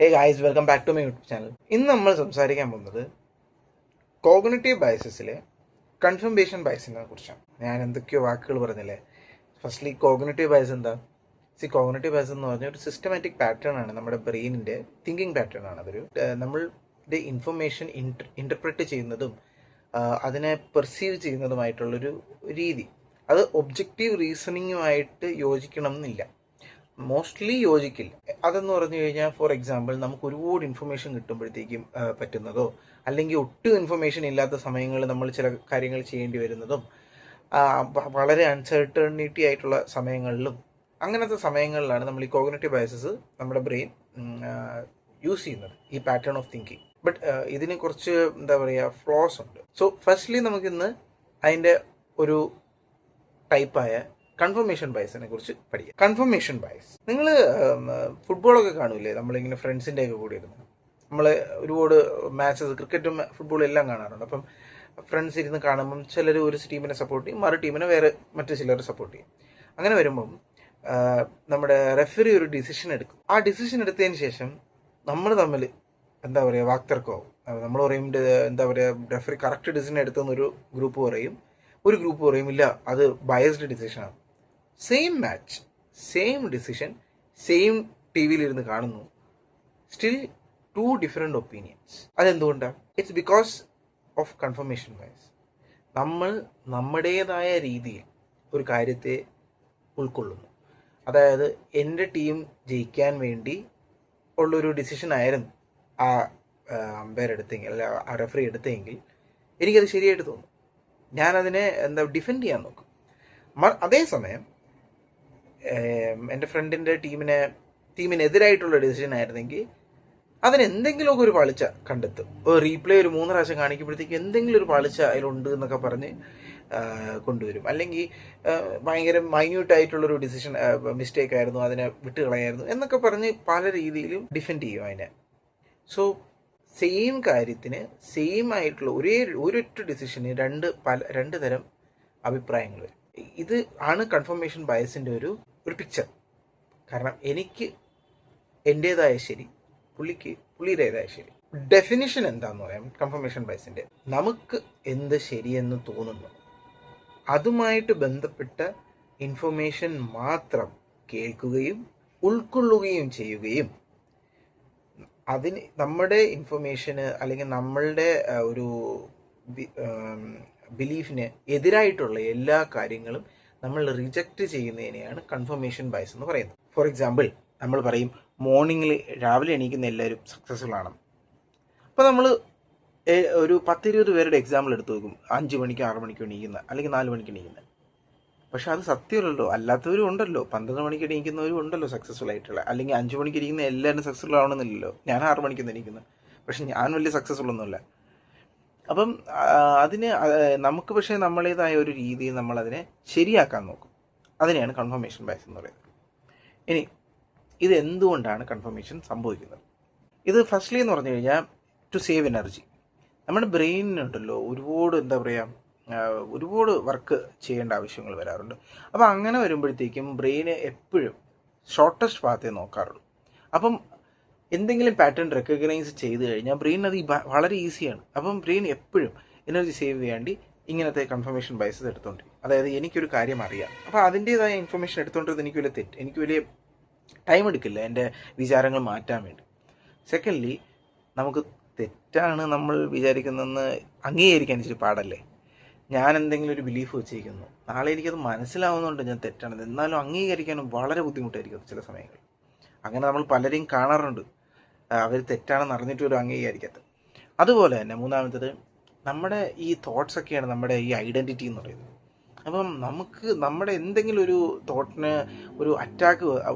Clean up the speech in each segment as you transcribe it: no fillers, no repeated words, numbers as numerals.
Hey guys, welcome back to my YouTube channel. ഇന്ന് നമ്മൾ സംസാരിക്കാൻ പോകുന്നത് കോഗ്നിറ്റീവ് ബയസസിലെ കൺഫർമേഷൻ ബയസിനെ കുറിച്ചാണ്. ഞാൻ എന്തൊക്കെയോ വാക്കുകൾ പറഞ്ഞില്ലേ. ഫസ്റ്റ്ലി കോഗ്നിറ്റീവ് ബയസ് എന്താ? കോഗ്നിറ്റീവ് ബയസ് എന്ന് പറഞ്ഞാൽ ഒരു സിസ്റ്റമാറ്റിക് പാറ്റേൺ ആണ്, നമ്മുടെ ബ്രെയിനിൻ്റെ തിങ്കിങ് പാറ്റേൺ ആണ്. അതൊരു നമ്മളുടെ ഇൻഫർമേഷൻ ഇൻ്റർപ്രറ്റ് ചെയ്യുന്നതും അതിനെ പെർസീവ് ചെയ്യുന്നതുമായിട്ടുള്ളൊരു രീതി. അത് ഒബ്ജക്റ്റീവ് റീസണിങ്ങുമായിട്ട് യോജിക്കണം എന്നില്ല, മോസ്റ്റ്ലി യോജിക്കില്ല. അതെന്ന് പറഞ്ഞു കഴിഞ്ഞാൽ, ഫോർ എക്സാമ്പിൾ, നമുക്ക് ഒരുപാട് ഇൻഫർമേഷൻ കിട്ടുമ്പോഴത്തേക്കും പറ്റുന്നതോ, അല്ലെങ്കിൽ ഒട്ടും ഇൻഫർമേഷൻ ഇല്ലാത്ത സമയങ്ങളിൽ നമ്മൾ ചില കാര്യങ്ങൾ ചെയ്യേണ്ടി വരുന്നതും, വളരെ അൺസർട്ടണിറ്റി ആയിട്ടുള്ള സമയങ്ങളിലും, അങ്ങനത്തെ സമയങ്ങളിലാണ് നമ്മൾ ഈ കോഗ്നിറ്റീവ് ബയസസ് നമ്മുടെ ബ്രെയിൻ യൂസ് ചെയ്യുന്നത്, ഈ പാറ്റേൺ ഓഫ് തിങ്കിങ്. ബട്ട് ഇതിന് കുറച്ച് എന്താ പറയുക, ഫ്ലോസ് ഉണ്ട്. സോ ഫസ്റ്റ്ലി നമുക്കിന്ന് അതിൻ്റെ ഒരു ടൈപ്പായ കൺഫർമേഷൻ ബയസിനെ കുറിച്ച് പഠിക്കാം. കൺഫർമേഷൻ ബയസ്, നിങ്ങൾ ഫുട്ബോളൊക്കെ കാണൂലേ? നമ്മളിങ്ങനെ ഫ്രണ്ട്സിൻ്റെ ഒക്കെ കൂടി ഇരുന്ന് നമ്മൾ ഒരുപാട് മാച്ചസ്, ക്രിക്കറ്റും ഫുട്ബോളും എല്ലാം കാണാറുണ്ട്. അപ്പം ഫ്രണ്ട്സ് ഇരുന്ന് കാണുമ്പം ചിലർ ഒരു ടീമിനെ സപ്പോർട്ട് ചെയ്യും, മറു ടീമിനെ വേറെ മറ്റു ചിലർ സപ്പോർട്ട് ചെയ്യും. അങ്ങനെ വരുമ്പം നമ്മുടെ റെഫറി ഒരു ഡിസിഷൻ എടുക്കും. ആ ഡിസിഷൻ എടുത്തതിന് ശേഷം നമ്മൾ തമ്മിൽ എന്താ പറയുക, വാക്തർക്കമാവും. നമ്മൾ പറയും എന്താ പറയുക, റെഫറി കറക്റ്റ് ഡിസിഷൻ എടുത്തെന്നൊരു ഗ്രൂപ്പ് പറയും, ഒരു ഗ്രൂപ്പ് പറയും ഇല്ല, അത് ബയസ്ഡ് ഡിസിഷനാണ്. Same match, same decision, same ടി വിയിലിരുന്ന് കാണുന്നു, സ്റ്റിൽ ടു ഡിഫറെൻ്റ് ഒപ്പീനിയൻസ്. അതെന്തുകൊണ്ടാണ്? It's because of confirmation bias. നമ്മൾ നമ്മുടേതായ രീതിയിൽ ഒരു കാര്യത്തെ ഉൾക്കൊള്ളുന്നു. അതായത് എൻ്റെ ടീം ജയിക്കാൻ വേണ്ടി ഉള്ളൊരു ഡിസിഷൻ ആയിരുന്നു ആ അമ്പയർ എടുത്തെങ്കിൽ, അല്ല ആ റെഫറി എടുത്തെങ്കിൽ, എനിക്കത് ശരിയായിട്ട് തോന്നും. ഞാനതിനെ ഡിഫെൻഡ് ചെയ്യാൻ നോക്കും. അതേസമയം എൻ്റെ ഫ്രണ്ടിൻ്റെ ടീമിനെതിരായിട്ടുള്ള ഡിസിഷൻ ആയിരുന്നെങ്കിൽ അതിനെന്തെങ്കിലുമൊക്കെ ഒരു പാളിച്ച കണ്ടെത്തും. റീപ്ലേ ഒരു 3 പ്രാവശ്യം കാണിക്കുമ്പോഴത്തേക്ക് എന്തെങ്കിലും ഒരു പാളിച്ച അതിലുണ്ട് എന്നൊക്കെ പറഞ്ഞ് കൊണ്ടുവരും. അല്ലെങ്കിൽ ഭയങ്കര മൈന്യൂട്ടായിട്ടുള്ളൊരു ഡിസിഷൻ മിസ്റ്റേക്ക് ആയിരുന്നു, അതിനെ വിട്ടുകളയായിരുന്നു എന്നൊക്കെ പറഞ്ഞ് പല രീതിയിലും ഡിഫെൻഡ് ചെയ്യും അതിനെ. സോ സെയിം കാര്യത്തിന് സെയിം ആയിട്ടുള്ള ഒരൊറ്റ ഡിസിഷന് രണ്ട് തരം അഭിപ്രായങ്ങൾ വരും. ഇത് ആണ് കൺഫർമേഷൻ ബയസിൻ്റെ ഒരു പിക്ചർ. കാരണം എനിക്ക് എൻ്റേതായ ശരി, പുള്ളിയുടേതായ ശരി. ഡെഫിനിഷൻ എന്താന്ന് പറയാം കൺഫർമേഷൻ ബയസിൻ്റെ. നമുക്ക് എന്ത് ശരിയെന്ന് തോന്നുന്നു അതുമായിട്ട് ബന്ധപ്പെട്ട ഇൻഫർമേഷൻ മാത്രം കേൾക്കുകയും ഉൾക്കൊള്ളുകയും ചെയ്യുകയും, അതിന് നമ്മുടെ ഇൻഫർമേഷന് അല്ലെങ്കിൽ നമ്മളുടെ ഒരു ബിലീഫിന് എതിരായിട്ടുള്ള എല്ലാ കാര്യങ്ങളും നമ്മൾ റിജക്റ്റ് ചെയ്യുന്നതിനെയാണ് കൺഫർമേഷൻ ബയസ് എന്ന് പറയുന്നത്. ഫോർ എക്സാമ്പിൾ, നമ്മൾ പറയും മോർണിംഗിൽ രാവിലെ എണീക്കുന്ന എല്ലാവരും സക്സസ്ഫുൾ ആണ്. അപ്പോൾ നമ്മൾ ഒരു 10-20 പേരുടെ എക്സാമ്പിൾ എടുത്ത് നോക്കും. 5 മണിക്ക് 6 മണിക്ക് എണീക്കുന്ന, അല്ലെങ്കിൽ 4 മണിക്ക് എണീക്കുന്ന. പക്ഷെ അത് സത്യമല്ലല്ലോ. അല്ലാത്തവരും ഉണ്ടല്ലോ, 12 മണിക്ക് എണീക്കുന്നവരും ഉണ്ടല്ലോ സക്സസ്ഫുൾ ആയിട്ടുള്ള. അല്ലെങ്കിൽ 5 മണിക്ക് ഇരിക്കുന്ന എല്ലാവരും സക്സസ്ഫുൾ ആവണമെന്നില്ലല്ലോ. ഞാൻ 6 മണിക്കൊന്നും ഇരിക്കുന്നത്, പക്ഷെ ഞാൻ വലിയ സക്സസ്ഫുൾ ഒന്നുമില്ല. അപ്പം നമുക്ക് പക്ഷേ നമ്മളേതായ ഒരു രീതിയിൽ നമ്മളതിനെ ശരിയാക്കാൻ നോക്കും. അതിനെയാണ് കൺഫർമേഷൻ ബയസ് എന്ന് പറയുന്നത്. ഇനി ഇത് എന്തുകൊണ്ടാണ് കൺഫർമേഷൻ സംഭവിക്കുന്നത്? ഇത് ഫസ്റ്റ്ലി എന്ന് പറഞ്ഞു കഴിഞ്ഞാൽ, ടു സേവ് എനർജി. നമ്മുടെ ബ്രെയിനിനുണ്ടല്ലോ ഒരുപാട് എന്താ പറയുക, ഒരുപാട് വർക്ക് ചെയ്യേണ്ട ആവശ്യങ്ങൾ വരാറുണ്ട്. അപ്പോൾ അങ്ങനെ വരുമ്പോഴത്തേക്കും ബ്രെയിന് എപ്പോഴും ഷോർട്ടസ്റ്റ് പാത്തേ നോക്കാറുള്ളൂ. അപ്പം എന്തെങ്കിലും പാറ്റേൺ റെക്കഗ്നൈസ് ചെയ്ത് കഴിഞ്ഞാൽ ബ്രെയിൻ അത് വളരെ ഈസിയാണ്. അപ്പം ബ്രെയിൻ എപ്പോഴും എനർജി സേവ് ചെയ്യാണ്ടി ഇങ്ങനത്തെ കൺഫർമേഷൻ ബയസസ് എടുത്തുകൊണ്ടിരിക്കും. അതായത് എനിക്കൊരു കാര്യം അറിയാം, അപ്പോൾ അതിൻ്റേതായ ഇൻഫർമേഷൻ എടുത്തുകൊണ്ടത് എനിക്ക് വലിയ ടൈം എടുക്കില്ല എൻ്റെ വിചാരങ്ങൾ മാറ്റാൻ വേണ്ടി. സെക്കൻഡ്ലി, നമുക്ക് തെറ്റാണ് നമ്മൾ വിചാരിക്കുന്നതെന്ന് അംഗീകരിക്കാൻ ഇച്ചിരി പാടല്ലേ. ഞാൻ എന്തെങ്കിലും ഒരു ബിലീഫ് വെച്ചിരിക്കുന്നു, നാളെ എനിക്കത് മനസ്സിലാവുന്നുണ്ട് ഞാൻ തെറ്റാണെന്ന്, എന്നാലും അംഗീകരിക്കാനും വളരെ ബുദ്ധിമുട്ടായിരിക്കും ചില സമയങ്ങളിൽ. അങ്ങനെ നമ്മൾ പലരെയും കാണാറുണ്ട്, അവർ തെറ്റാണെന്ന് അറിഞ്ഞിട്ട് ഒരു അംഗീകരിക്കാത്ത. അതുപോലെ തന്നെ മൂന്നാമത്തത്, നമ്മുടെ ഈ തോട്ട്സൊക്കെയാണ് നമ്മുടെ ഈ ഐഡൻറ്റിറ്റി എന്ന് പറയുന്നത്. അപ്പം നമുക്ക് നമ്മുടെ എന്തെങ്കിലും ഒരു തോട്ടിന് ഒരു അറ്റാക്ക്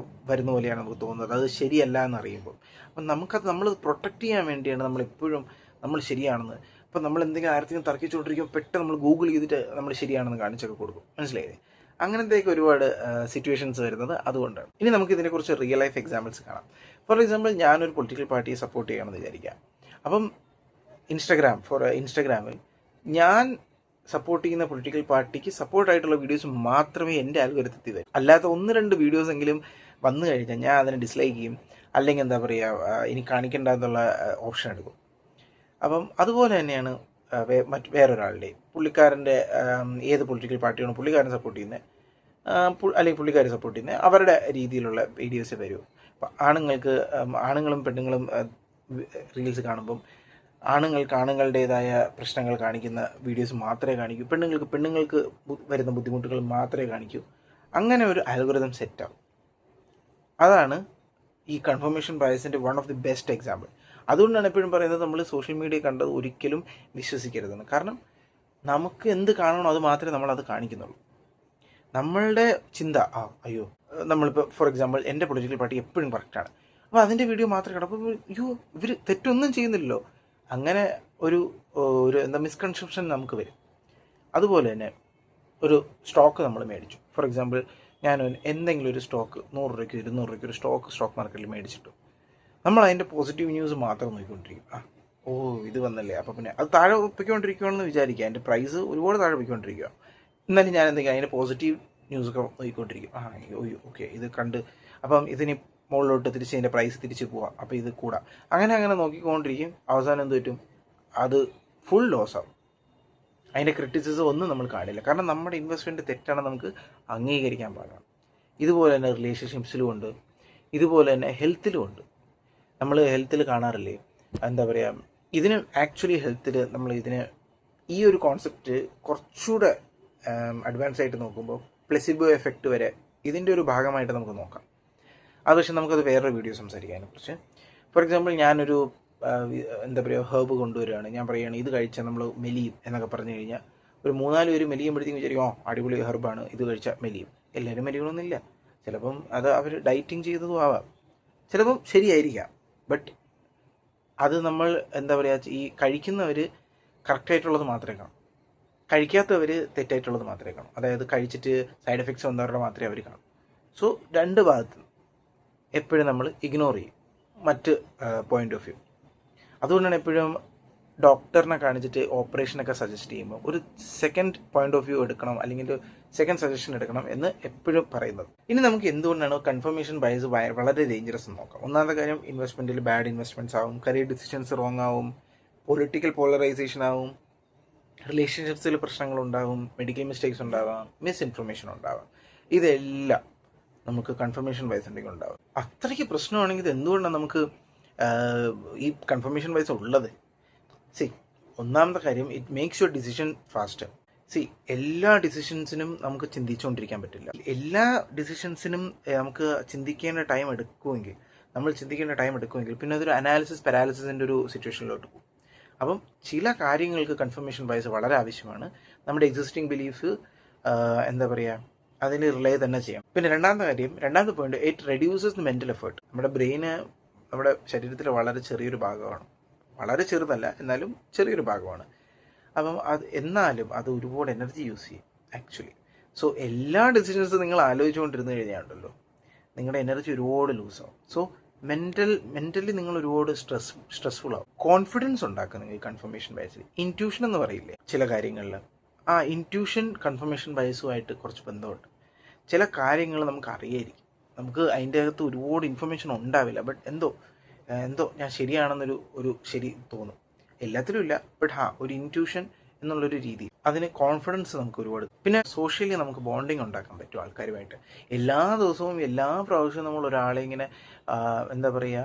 വരുന്ന പോലെയാണ് നമുക്ക് തോന്നുന്നത്, അത് ശരിയല്ല എന്നറിയുമ്പോൾ. അപ്പം നമ്മൾ പ്രൊട്ടക്റ്റ് ചെയ്യാൻ വേണ്ടിയാണ് നമ്മളെപ്പോഴും നമ്മൾ ശരിയാണെന്ന്. അപ്പം നമ്മൾ എന്തെങ്കിലും ആർക്കെങ്കിലും തർക്കിച്ചുകൊണ്ടിരിക്കുമ്പോൾ പെട്ടെന്ന് നമ്മൾ ഗൂഗിൾ ചെയ്തിട്ട് നമ്മൾ ശരിയാണെന്ന് കാണിച്ചൊക്കെ കൊടുക്കും. മനസ്സിലായില്ലേ? അങ്ങനത്തെയൊക്കെ ഒരുപാട് സിറ്റുവേഷൻസ് വരുന്നത് അതുകൊണ്ടാണ്. ഇനി നമുക്ക് ഇതിനെക്കുറിച്ച് റിയൽ ലൈഫ് എക്സാമ്പിൾസ് കാണാം. ഫോർ എക്സാമ്പിൾ, ഞാനൊരു പൊളിറ്റിക്കൽ പാർട്ടിയെ സപ്പോർട്ട് ചെയ്യണമെന്ന് വിചാരിക്കാം. അപ്പം ഇൻസ്റ്റഗ്രാമിൽ ഞാൻ സപ്പോർട്ട് ചെയ്യുന്ന പൊളിറ്റിക്കൽ പാർട്ടിക്ക് സപ്പോർട്ടായിട്ടുള്ള വീഡിയോസ് മാത്രമേ എൻ്റെ ആൽഗോരിതത്തിൽ വരും. അല്ലാത്ത 1-2 വീഡിയോസ് എങ്കിലും വന്നു കഴിഞ്ഞാൽ ഞാൻ അതിനെ ഡിസ്ലൈക്ക് ചെയ്യും. അല്ലെങ്കിൽ എന്താ പറയുക ഇനി കാണിക്കേണ്ട എന്നുള്ള ഓപ്ഷൻ എടുക്കും. അപ്പം അതുപോലെ തന്നെയാണ് വേറൊരാളുടെയും. പുള്ളിക്കാരൻ്റെ ഏത് പൊളിറ്റിക്കൽ പാർട്ടിയാണോ പുള്ളിക്കാരൻ സപ്പോർട്ട് ചെയ്യുന്നത് അല്ലെങ്കിൽ പുള്ളിക്കാരെ സപ്പോർട്ട് ചെയ്യുന്നത് അവരുടെ രീതിയിലുള്ള വീഡിയോസ് വരും. അപ്പം ആണുങ്ങളും പെണ്ണുങ്ങളും റീൽസ് കാണുമ്പം ആണുങ്ങളുടേതായ പ്രശ്നങ്ങൾ കാണിക്കുന്ന വീഡിയോസ് മാത്രമേ കാണിക്കൂ, പെണ്ണുങ്ങൾക്ക് വരുന്ന ബുദ്ധിമുട്ടുകൾ മാത്രമേ കാണിക്കൂ. അങ്ങനെ ഒരു അൽഗോരിതം സെറ്റാവും. അതാണ് ഈ കൺഫർമേഷൻ ബയസിൻ്റെ one of the best example. അതുകൊണ്ടാണ് എപ്പോഴും പറയുന്നത് നമ്മൾ സോഷ്യൽ മീഡിയ കണ്ടത് ഒരിക്കലും വിശ്വസിക്കരുതെന്ന്. കാരണം നമുക്ക് എന്ത് കാണണോ അത് മാത്രമേ നമ്മളത് കാണിക്കുന്നുള്ളൂ. നമ്മളുടെ ചിന്ത അയ്യോ നമ്മളിപ്പോൾ ഫോർ എക്സാമ്പിൾ എൻ്റെ പൊളിറ്റിക്കൽ പാർട്ടി എപ്പോഴും കറക്റ്റാണ്, അപ്പോൾ അതിൻ്റെ വീഡിയോ മാത്രമേ കാണും. അപ്പോൾ അയ്യോ ഇവർ തെറ്റൊന്നും ചെയ്യുന്നില്ലല്ലോ, അങ്ങനെ ഒരു മിസ്കൺസെപ്ഷൻ നമുക്ക് വരും. അതുപോലെ തന്നെ ഒരു സ്റ്റോക്ക് നമ്മൾ മേടിച്ചു. ഫോർ എക്സാമ്പിൾ ഞാൻ എന്തെങ്കിലും ഒരു സ്റ്റോക്ക് 100 രൂപയ്ക്ക് 200 രൂപയ്ക്ക് ഒരു സ്റ്റോക്ക് മാർക്കറ്റിൽ മേടിച്ചിട്ടു. നമ്മൾ അതിൻ്റെ പോസിറ്റീവ് ന്യൂസ് മാത്രം നോക്കിക്കൊണ്ടിരിക്കും. ഇത് വന്നല്ലേ, അപ്പോൾ പിന്നെ അത് താഴെ പൊയ്ക്കൊണ്ടിരിക്കുകയാണെന്ന് വിചാരിക്കുക, അതിൻ്റെ പ്രൈസ് ഒരുപാട് താഴെ പൊയ്ക്കൊണ്ടിരിക്കുക. എന്നാലും ഞാൻ എന്തെങ്കിലും അതിൻ്റെ പോസിറ്റീവ് ന്യൂസൊക്കെ നോക്കിക്കൊണ്ടിരിക്കും. ഓക്കെ ഇത് കണ്ട് അപ്പം ഇതിന് മുകളിലോട്ട് തിരിച്ച് അതിൻ്റെ പ്രൈസ് തിരിച്ച് പോവാം, അപ്പോൾ ഇത് കൂടാം. അങ്ങനെ നോക്കിക്കൊണ്ടിരിക്കും. അവസാനം എന്ത് പറ്റും, അത് ഫുൾ ലോസ് ആവും. അതിൻ്റെ ക്രിറ്റിസിസം ഒന്നും നമ്മൾ കാണില്ല. കാരണം നമ്മുടെ ഇൻവെസ്റ്റ്മെൻറ്റ് തെറ്റാണെന്ന് നമുക്ക് അംഗീകരിക്കാൻ പാടില്ല. ഇതുപോലെ തന്നെ റിലേഷൻഷിപ്സിലും ഉണ്ട്, ഇതുപോലെ തന്നെ ഹെൽത്തിലും ഉണ്ട്. നമ്മൾ ഹെൽത്തിൽ കാണാറില്ലേ, എന്താ പറയുക, ഇതിന് ആക്ച്വലി ഹെൽത്തിൽ നമ്മൾ ഈ ഒരു കോൺസെപ്റ്റ് കുറച്ചുകൂടെ അഡ്വാൻസ് ആയിട്ട് നോക്കുമ്പോൾ പ്ലെസിബോ എഫക്റ്റ് വരെ ഇതിൻ്റെ ഒരു ഭാഗമായിട്ട് നമുക്ക് നോക്കാം. അത് പക്ഷേ നമുക്കത് വേറൊരു വീഡിയോ സംസാരിക്കാം അതിനെക്കുറിച്ച്. ഫോർ എക്സാമ്പിൾ ഞാനൊരു എന്താ പറയുക ഹെർബ് കൊണ്ടുവരികയാണ്, ഞാൻ പറയുകയാണ് ഇത് കഴിച്ചാൽ നമ്മൾ മെലിയും എന്നൊക്കെ പറഞ്ഞു കഴിഞ്ഞാൽ ഒരു 3-4 പേര് മെലിയുമ്പോഴത്തേക്കും വിചാരിക്കും അടിപൊളി ഹെർബാണ്, ഇത് കഴിച്ചാൽ മെലിയും. എല്ലാവരും മെലിയണമെന്നില്ല. ചിലപ്പം അത് അവർ ഡയറ്റിങ് ചെയ്തതും ആവാം, ചിലപ്പം ശരിയായിരിക്കാം. ബട്ട് അത് നമ്മൾ എന്താ പറയുക, ഈ കഴിക്കുന്നവർ കറക്റ്റായിട്ടുള്ളത് മാത്രമേ കാണും, കഴിക്കാത്തവർ തെറ്റായിട്ടുള്ളത് മാത്രമേ കാണും. അതായത് കഴിച്ചിട്ട് സൈഡ് എഫക്ട്സ് വന്നവരുടെ മാത്രമേ അവർ കാണും. സോ രണ്ട് ഭാഗത്തും എപ്പോഴും നമ്മൾ ഇഗ്നോർ ചെയ്യും മറ്റ് പോയിൻ്റ് ഓഫ് വ്യൂ. അതുകൊണ്ടാണ് എപ്പോഴും ഡോക്ടറിനെ കാണിച്ചിട്ട് ഓപ്പറേഷനൊക്കെ സജസ്റ്റ് ചെയ്യുമ്പോൾ ഒരു സെക്കൻഡ് പോയിൻ്റ് ഓഫ് വ്യൂ എടുക്കണം, അല്ലെങ്കിൽ ഒരു സെക്കൻഡ് സജഷൻ എടുക്കണം എന്ന് എപ്പോഴും പറയുന്നത്. ഇനി നമുക്ക് എന്തുകൊണ്ടാണ് കൺഫർമേഷൻ ബയസ് വളരെ ഡേഞ്ചറസ് എന്ന് നോക്കാം. ഒന്നാമത്തെ കാര്യം, ഇൻവെസ്റ്റ്മെൻറ്റിൽ ബാഡ് ഇൻവെസ്റ്റ്മെൻറ്റ്സ് ആവും, കരിയർ ഡിസിഷൻസ് റോങ് ആവും, പൊളിറ്റിക്കൽ പോളറൈസേഷൻ ആവും, റിലേഷൻഷിപ്സിൽ പ്രശ്നങ്ങളുണ്ടാകും, മെഡിക്കൽ മിസ്റ്റേക്സ് ഉണ്ടാവാം, മിസ്ഇൻഫർമേഷൻ ഉണ്ടാവാം. ഇതെല്ലാം നമുക്ക് കൺഫർമേഷൻ ബയസ് ഉണ്ടെങ്കിൽ ഉണ്ടാവും. അത്രയ്ക്ക് പ്രശ്നമാണെങ്കിൽ ഇത് എന്തുകൊണ്ടാണ് നമുക്ക് ഈ കൺഫർമേഷൻ ബയസ് ഉള്ളത്? ഒന്നാമത്തെ കാര്യം, it makes your decision faster. എല്ലാ ഡിസിഷൻസിനും നമുക്ക് ചിന്തിച്ചുകൊണ്ടിരിക്കാൻ പറ്റില്ല. എല്ലാ ഡിസിഷൻസിനും നമുക്ക് ചിന്തിക്കേണ്ട ടൈം എടുക്കുമെങ്കിൽ പിന്നെ അതൊരു അനാലിസിസ് പാരാലിസിസിൻ്റെ ഒരു സിറ്റുവേഷനിലോട്ട് പോകും. അപ്പം ചില കാര്യങ്ങൾക്ക് കൺഫർമേഷൻ ബയസ് വളരെ ആവശ്യമാണ്. നമ്മുടെ എക്സിസ്റ്റിംഗ് ബിലീഫ് എന്താ പറയുക, അതിന് റിലേ തന്നെ ചെയ്യാം. പിന്നെ രണ്ടാമത്തെ point, it reduces the mental effort. നമ്മുടെ ബ്രെയിന് നമ്മുടെ ശരീരത്തിലെ വളരെ ചെറിയൊരു ഭാഗമാണ്, വളരെ ചെറുതല്ല എന്നാലും ചെറിയൊരു ഭാഗമാണ്. അപ്പം അത് ഒരുപാട് എനർജി യൂസ് ചെയ്യും ആക്ച്വലി. സോ എല്ലാ ഡിസിഷൻസും നിങ്ങൾ ആലോചിച്ചുകൊണ്ടിരുന്ന് കഴിഞ്ഞാലുണ്ടല്ലോ നിങ്ങളുടെ എനർജി ഒരുപാട് ലൂസാവും. സോ മെൻ്റലി നിങ്ങൾ ഒരുപാട് സ്ട്രെസ്ഫുൾ ആവും. കോൺഫിഡൻസ് ഉണ്ടാക്കും നിങ്ങൾ കൺഫർമേഷൻ ബയസിൽ. ഇൻറ്റ്യൂഷൻ എന്ന് പറയില്ലേ ചില കാര്യങ്ങളിൽ, ആ ഇൻറ്റ്യൂഷൻ കൺഫർമേഷൻ ബയസുമായിട്ട് കുറച്ച് ബന്ധമുണ്ട്. ചില കാര്യങ്ങൾ നമുക്ക് അറിയായിരിക്കും, നമുക്ക് അതിൻ്റെ അകത്ത് ഒരുപാട് ഇൻഫർമേഷൻ ഉണ്ടാവില്ല, ബട്ട് എന്തോ ഞാൻ ശരിയാണെന്നൊരു ശരി തോന്നും. എല്ലാത്തിലും ഇല്ല, ബട്ട് ഒരു ഇൻറ്റ്യൂഷൻ എന്നുള്ളൊരു രീതി, അതിന് കോൺഫിഡൻസ് നമുക്ക് ഒരുപാട്. പിന്നെ സോഷ്യലി നമുക്ക് ബോണ്ടിങ് ഉണ്ടാക്കാൻ പറ്റും ആൾക്കാരുമായിട്ട്. എല്ലാ ദിവസവും എല്ലാ പ്രാവശ്യവും നമ്മൾ ഒരാളെ ഇങ്ങനെ എന്താ പറയുക,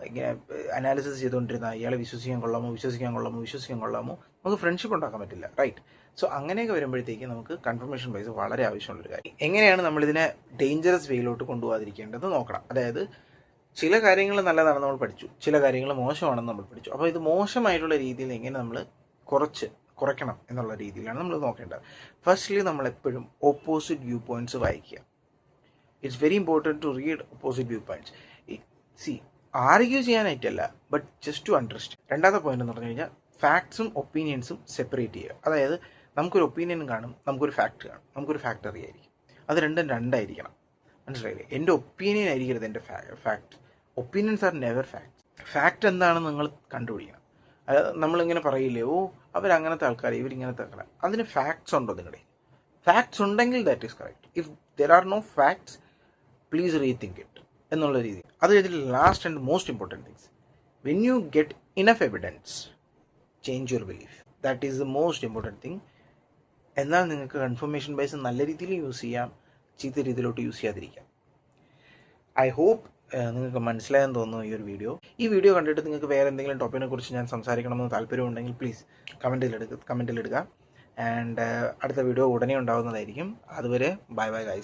ഇങ്ങനെ അനാലിസിസ് ചെയ്തുകൊണ്ടിരുന്ന ഇയാളെ വിശ്വസിക്കാൻ കൊള്ളാമോ നമുക്ക് ഫ്രണ്ട്ഷിപ്പ് ഉണ്ടാക്കാൻ പറ്റില്ല, റൈറ്റ്? സോ അങ്ങനെയൊക്കെ വരുമ്പോഴത്തേക്ക് നമുക്ക് കൺഫർമേഷൻ ബയസ് വളരെ ആവശ്യമുള്ളൊരു കാര്യം. എങ്ങനെയാണ് നമ്മളിതിനെ ഡേഞ്ചറസ് വേയിലോട്ട് കൊണ്ടുപോകാതിരിക്കേണ്ടത് നോക്കണം. അതായത് ചില കാര്യങ്ങൾ നല്ലതാണെന്ന് നമ്മൾ പഠിച്ചു, ചില കാര്യങ്ങൾ മോശമാണെന്ന് നമ്മൾ പഠിച്ചു. അപ്പോൾ ഇത് മോശമായിട്ടുള്ള രീതിയിൽ എങ്ങനെ നമ്മൾ കുറയ്ക്കണം എന്നുള്ള രീതിയിലാണ് നമ്മൾ നോക്കേണ്ടത്. ഫസ്റ്റ്ലി നമ്മളെപ്പോഴും ഓപ്പോസിറ്റ് വ്യൂ പോയിൻറ്റ്സ് വായിക്കുക. It's very important to read opposite view points. Argue ചെയ്യാനായിട്ടല്ല, ബട്ട് ജസ്റ്റ് ടു അണ്ടർസ്റ്റാൻഡ്. രണ്ടാമത്തെ പോയിന്റ് എന്ന് പറഞ്ഞു കഴിഞ്ഞാൽ, ഫാക്ട്സും ഒപ്പീനിയൻസും സെപ്പറേറ്റ് ചെയ്യുക. അതായത് നമുക്കൊരു ഒപ്പീനിയൻ കാണും, നമുക്കൊരു ഫാക്ട് കാണും, നമുക്കൊരു ഫാക്ട് അറിയായിരിക്കും. അത് രണ്ടായിരിക്കണം, മനസ്സിലായില്ലേ? എൻ്റെ ഒപ്പീനിയൻ ആയിരിക്കരുത് എൻ്റെ fact. Opinions R never facts. Fact എന്താണെന്ന് നിങ്ങൾ കണ്ടുപിടിക്കണം. നമ്മളിങ്ങനെ പറയില്ലേ, അവരങ്ങനത്തെ ആൾക്കാർ, ഇവരിങ്ങനത്തെ ആൾക്കാർ. അതിന് ഫാക്ട്സ് ഉണ്ടോ നിങ്ങളുടെ? ഫാക്ട്സ് ഉണ്ടെങ്കിൽ that is correct. If there are no facts, please rethink it. എന്നുള്ള രീതി. അത് കഴിഞ്ഞിട്ട് last and most important things, when you get enough evidence, change your belief. That is the most important thing. എന്നാൽ നിങ്ങൾക്ക് confirmation bias നല്ല രീതിയിൽ use ചെയ്യാം, ചീത്ത രീതിയിലോട്ട് യൂസ് ചെയ്യാതിരിക്കാം. ഐ ഹോപ്പ് നിങ്ങൾക്ക് മനസ്സിലായെന്ന് തോന്നുന്നു ഈ വീഡിയോ കണ്ടിട്ട് നിങ്ങൾക്ക് വേറെ എന്തെങ്കിലും ടോപ്പിക്കിനെ കുറിച്ച് ഞാൻ സംസാരിക്കണമെന്ന് താല്പര്യമുണ്ടെങ്കിൽ പ്ലീസ് കമൻറ്റിലിടുക. ആൻഡ് അടുത്ത വീഡിയോ ഉടനെ ഉണ്ടാകുന്നതായിരിക്കും. അതുവരെ ബൈ ബൈ ഗൈസ്.